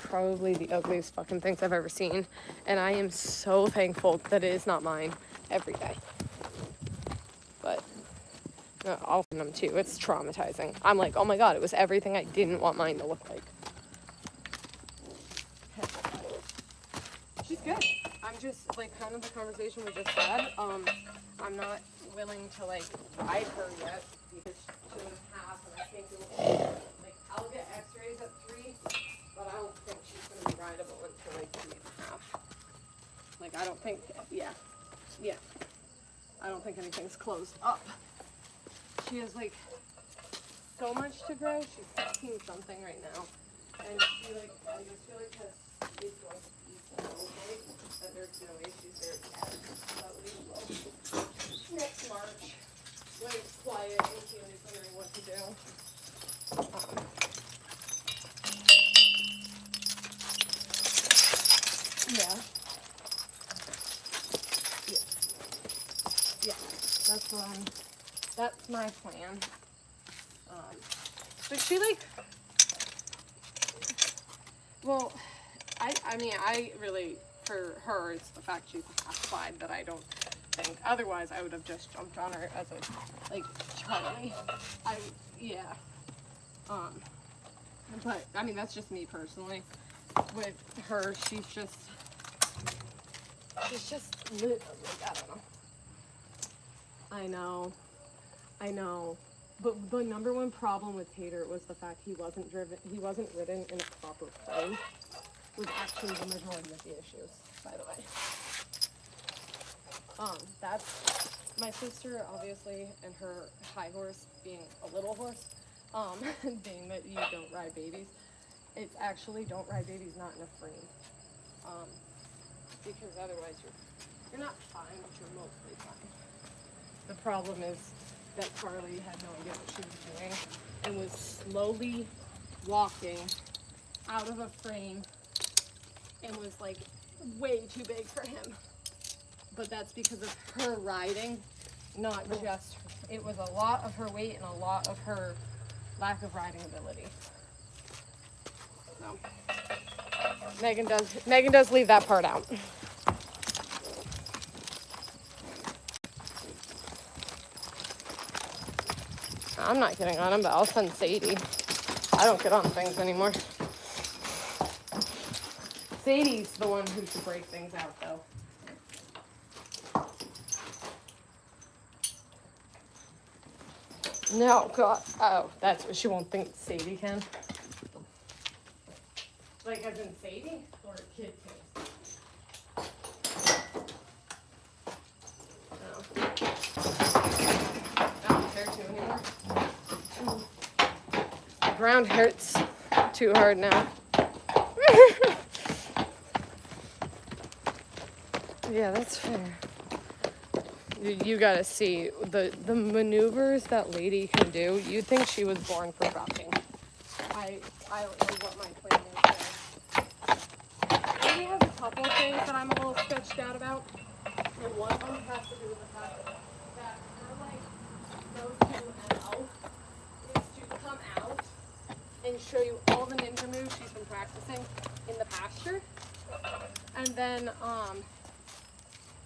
probably the ugliest fucking things I've ever seen. And I am so thankful that it is not mine every day. But I'll find them too. It's traumatizing. I'm like, oh my God, it was everything I didn't want mine to look like. She's good. I'm just, like, kind of the conversation we just had. I'm not willing to, like, ride her yet because she's 2.5 and I think it will, like, I'll get x-rays at 3, but I don't think she's going to be rideable until, like, 3.5. Like, I don't think, yeah. I don't think anything's closed up. She has, like, so much to grow. She's 16 something right now. And she, like, I just feel like is going to be so okay that there's no way she's very bad. But we will. Next March, when it's quiet and Keely's wondering what to do. Yeah. That's my plan. But she, like, well, I mean, I really, for her, it's the fact she's half-wide that I don't think. Otherwise, I would have just jumped on her as a, like, Charlie. Yeah. But, I mean, that's just me personally. With her, she's just, like, I don't know. I know. But the number one problem with Tater was the fact he wasn't ridden in a proper play. Was actually the majority of the issues, by the way. That's my sister, obviously, and her high horse being a little horse, being that you don't ride babies. It's actually don't ride babies not in a frame. Because otherwise you're not fine, but you're mostly fine. The problem is that Carly had no idea what she was doing and was slowly walking out of a frame and was, like, way too big for him. But that's because of her riding, not just, it was a lot of her weight and a lot of her lack of riding ability. So, Megan does leave that part out. I'm not getting on him, but I'll send Sadie. I don't get on things anymore. Sadie's the one who should break things out, though. No, God. Oh, that's what she won't think Sadie can. Like, as in Sadie? Or a kid can? No. I don't care to anymore. The ground hurts too hard now. Yeah, that's fair. You gotta see the maneuvers that lady can do. You'd think she was born for trucking. I don't know what my plan is there. Maybe has a couple of things that I'm a little sketched out about. And one of them has to do with the fact that her, like, go-to MO is to come out and show you all the ninja moves she's been practicing in the pasture. And then,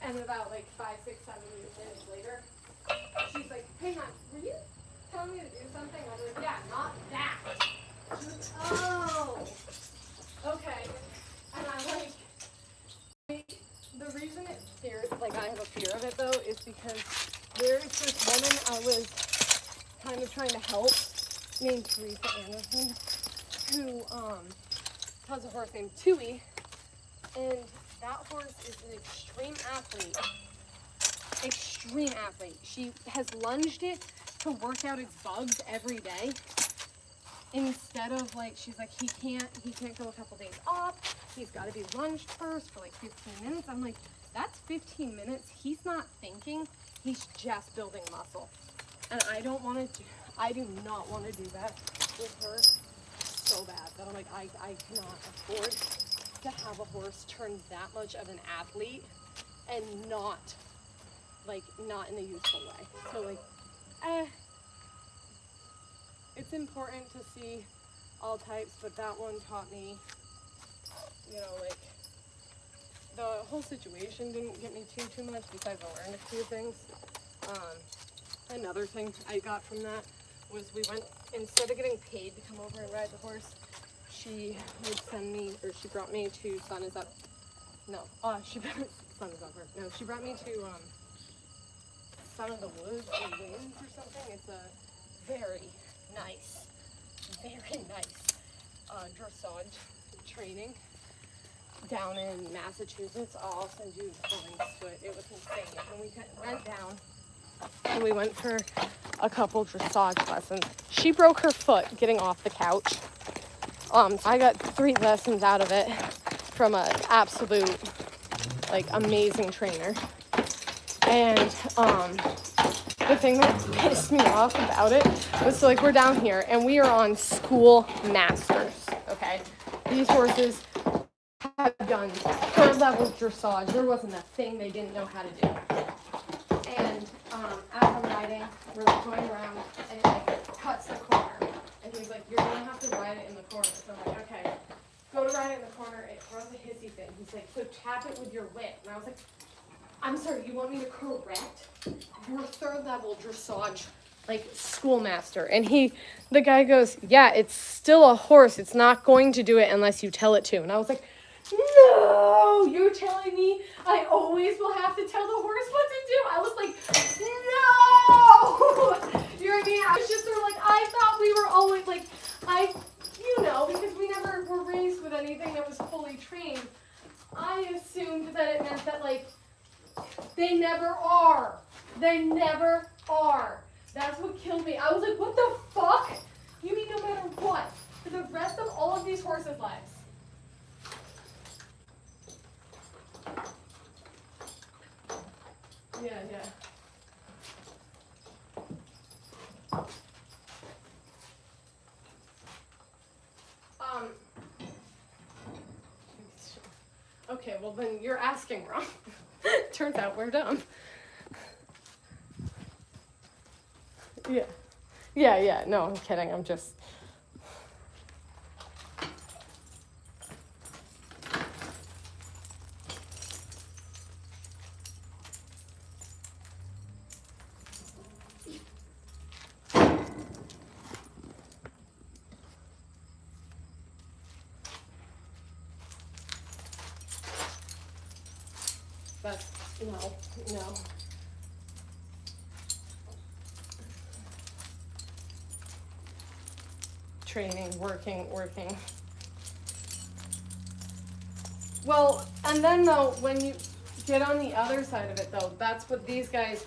and about, like, 5, 6, 7 minutes later, she's like, hey, hon, were you telling me to do something? I was like, yeah, not that. She was like, oh, okay. And I'm like, the reason it scares, like, I have a fear of it, though, is because there's this woman I was kind of trying to help named Teresa Anderson, who has a horse named Tui, and that horse is an extreme athlete. She has lunged it to work out its bugs every day. Instead of, like, she's like, he can't go a couple days off. He's got to be lunged first for like 15 minutes. I'm like, that's 15 minutes. He's not thinking. He's just building muscle. And I do not want to do that with her so bad that I'm like, I cannot afford to have a horse turn that much of an athlete and not in a useful way. So, like, it's important to see all types, but that one taught me whole situation didn't get me too much besides I learned a few things. Another thing I got from that was we went, instead of getting paid to come over and ride the horse, she would send me, or she brought me to Sun Is Up. No, Sun Is Up. No, she brought me to Son of the Woods or Winds or something. It's a very nice dressage training down in Massachusetts. I'll send you the links to it. It was insane. And we went down and we went for a couple dressage lessons. She broke her foot getting off the couch. I got 3 lessons out of it from an absolute, like, amazing trainer. And the thing that pissed me off about it was, so, like, we're down here and we are on school masters, okay? These horses have done 3rd level dressage. There wasn't a thing they didn't know how to do. And as I'm riding, we're going around and it like cuts the corner. And he's like, you're gonna have to ride it in the corner. So I'm like, okay. Go to ride it in the corner, it throws a hissy fit. He's like, so tap it with your whip. And I was like, I'm sorry, you want me to correct your 3rd level dressage, like, schoolmaster? And the guy goes, yeah, it's still a horse. It's not going to do it unless you tell it to. And I was like, no, you're telling me I always will have to tell the horse what to do? I was like, no! You know what I mean? I was just sort of like, I thought we were always, like, because we never were raised with anything that was fully trained, I assumed that it meant that, like, they never are. They never are. That's what killed me. I was like, what the fuck? You mean no matter what? For the rest of all of these horses' lives. Yeah. Okay, well then you're asking wrong. Turns out we're dumb. Yeah, no, I'm kidding, I'm just... That's, no. Training, working. Well, and then though, when you get on the other side of it though, that's what these guys,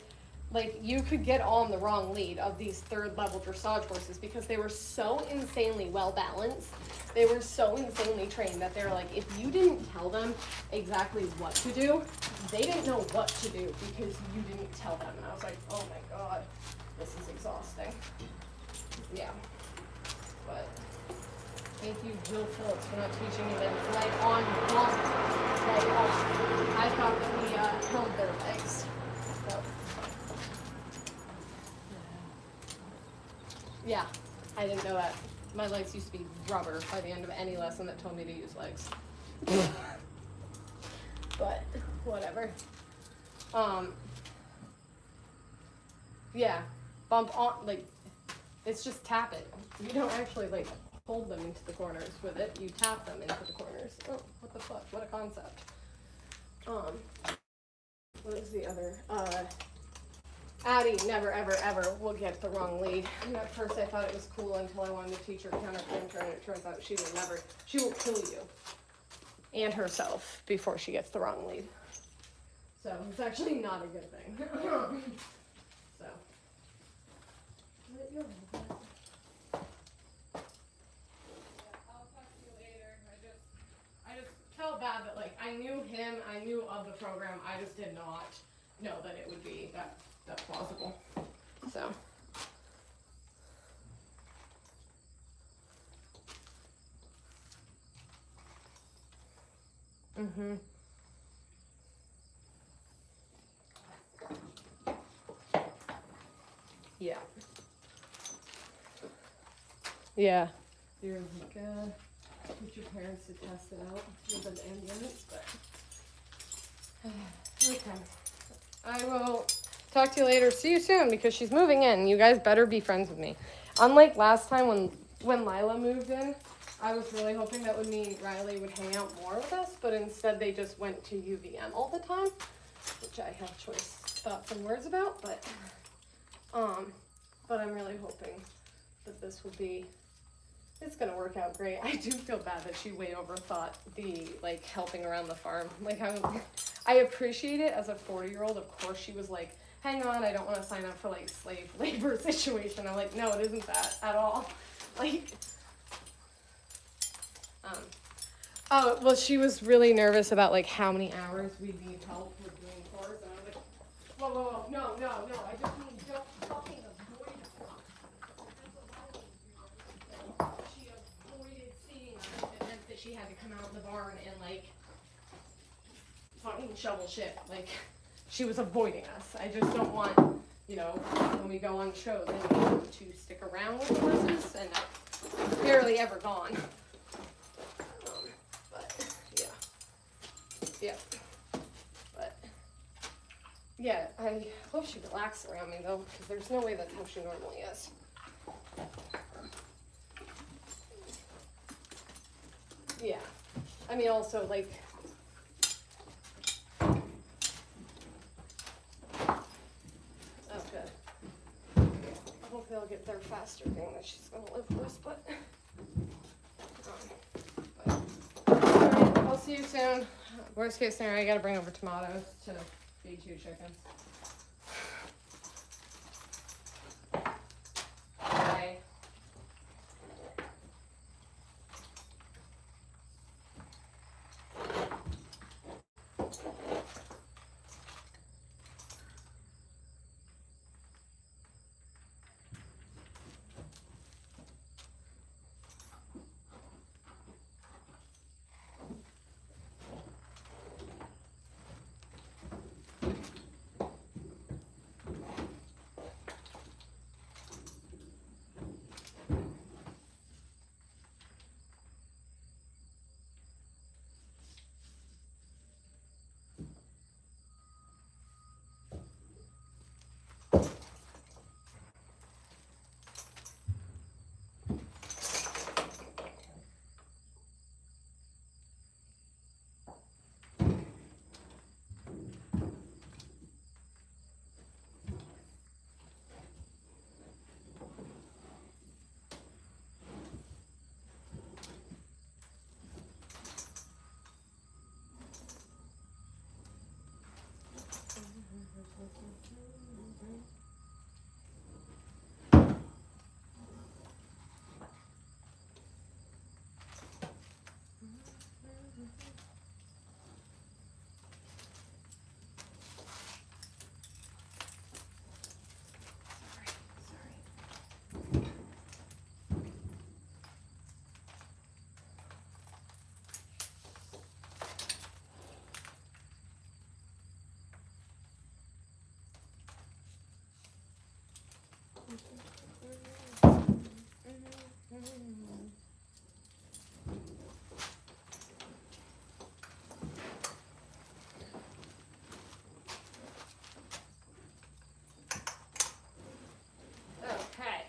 like, you could get on the wrong lead of these 3rd level dressage horses because they were so insanely well balanced. They were so insanely trained that they're like, if you didn't tell them exactly what to do, they didn't know what to do because you didn't tell them. And I was like, oh my God, this is exhausting. Yeah. But thank you, Jill Phillips, for not teaching me that it's like on one, like off. I thought that we held their legs. So. Yeah, I didn't know that. My legs used to be rubber by the end of any lesson that told me to use legs. But whatever. Yeah, bump on, like, it's just tap it. You don't actually, like, hold them into the corners with it. You tap them into the corners. Oh, what the fuck? What a concept. What is the other? Addie never, ever, ever will get the wrong lead. And at first I thought it was cool until I wanted to teach her counter pointer, and it turns out she will kill you and herself before she gets the wrong lead. So it's actually not a good thing. So. I'll talk to you later. I just felt bad that, like, I knew him, I knew of the program, I just did not know that it would be that plausible. So. Yeah. Yeah. You're like, get your parents to test it out with an ambulance, but Okay. I will talk to you later. See you soon because she's moving in. You guys better be friends with me. Unlike last time when Lila moved in, I was really hoping that would mean Riley would hang out more with us, but instead they just went to UVM all the time, which I have choice thoughts and words about, but I'm really hoping that this will be, it's gonna work out great. I do feel bad that she way overthought the like helping around the farm. Like I appreciate it as a 40-year-old. Of course she was like, hang on, I don't want to sign up for like slave labor situation. I'm like, no, it isn't that at all. Like, oh, well, she was really nervous about like how many hours we'd need help with doing chores, and I was like, whoa, no, I just mean don't fucking avoid it. She avoided seeing us. It meant that she had to come out in the barn and like fucking shovel shit. Like, she was avoiding us. I just don't want, you know, when we go on shows, anyone to stick around with the horses, and I'm barely ever gone. But yeah. But yeah, I hope she relaxes around me though, because there's no way that's how she normally is. Yeah, I mean also like. Hopefully I'll get there faster being that she's gonna live with us, but alright, I'll see you soon. Worst case scenario, I gotta bring over tomatoes to feed 2 chickens. Bye. Okay.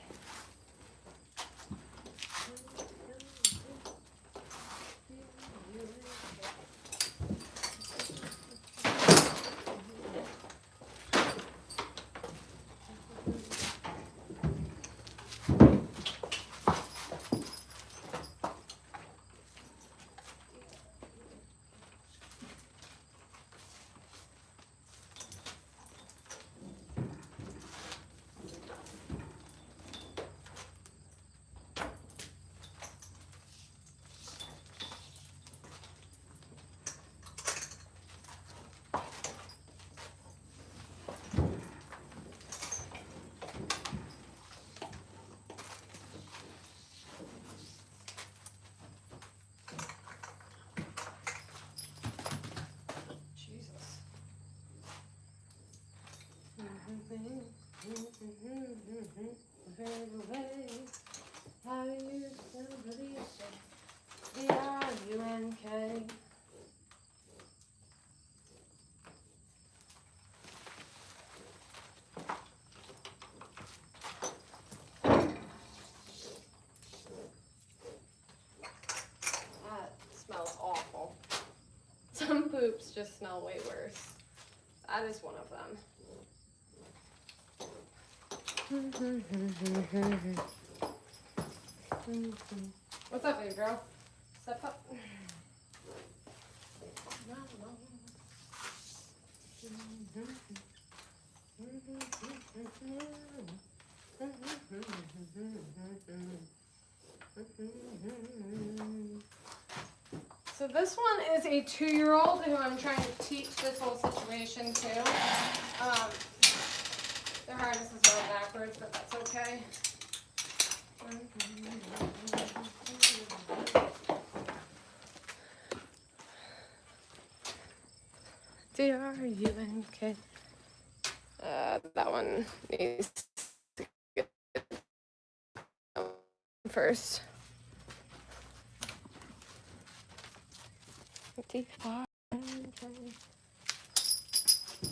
poops just smell way worse. That is one of them. What's up, baby girl? Step up. So this one is a 2-year-old who I'm trying to teach this whole situation to. Their harness is going backwards, but that's okay. D-R-U-N-K. That one needs to get first.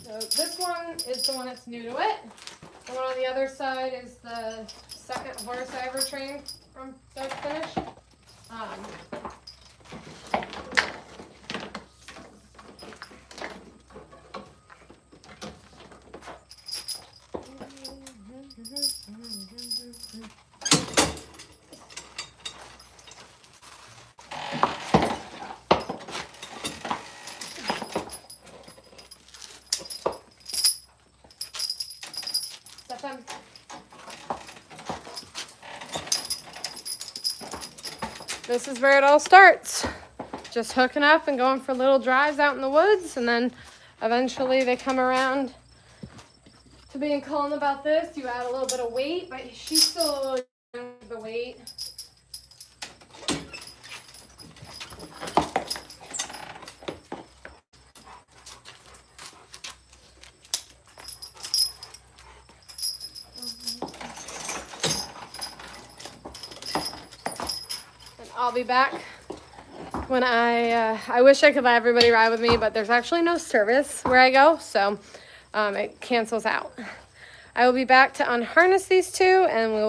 So this one is the one that's new to it. The one on the other side is the second horse I ever trained from start to finish. This is where it all starts. Just hooking up and going for little drives out in the woods, and then eventually they come around to being calm about this. You add a little bit of weight, but she's still a little young for the weight. I'll be back when I wish I could let everybody ride with me, but there's actually no service where I go, so it cancels out. I will be back to unharness these two, and we'll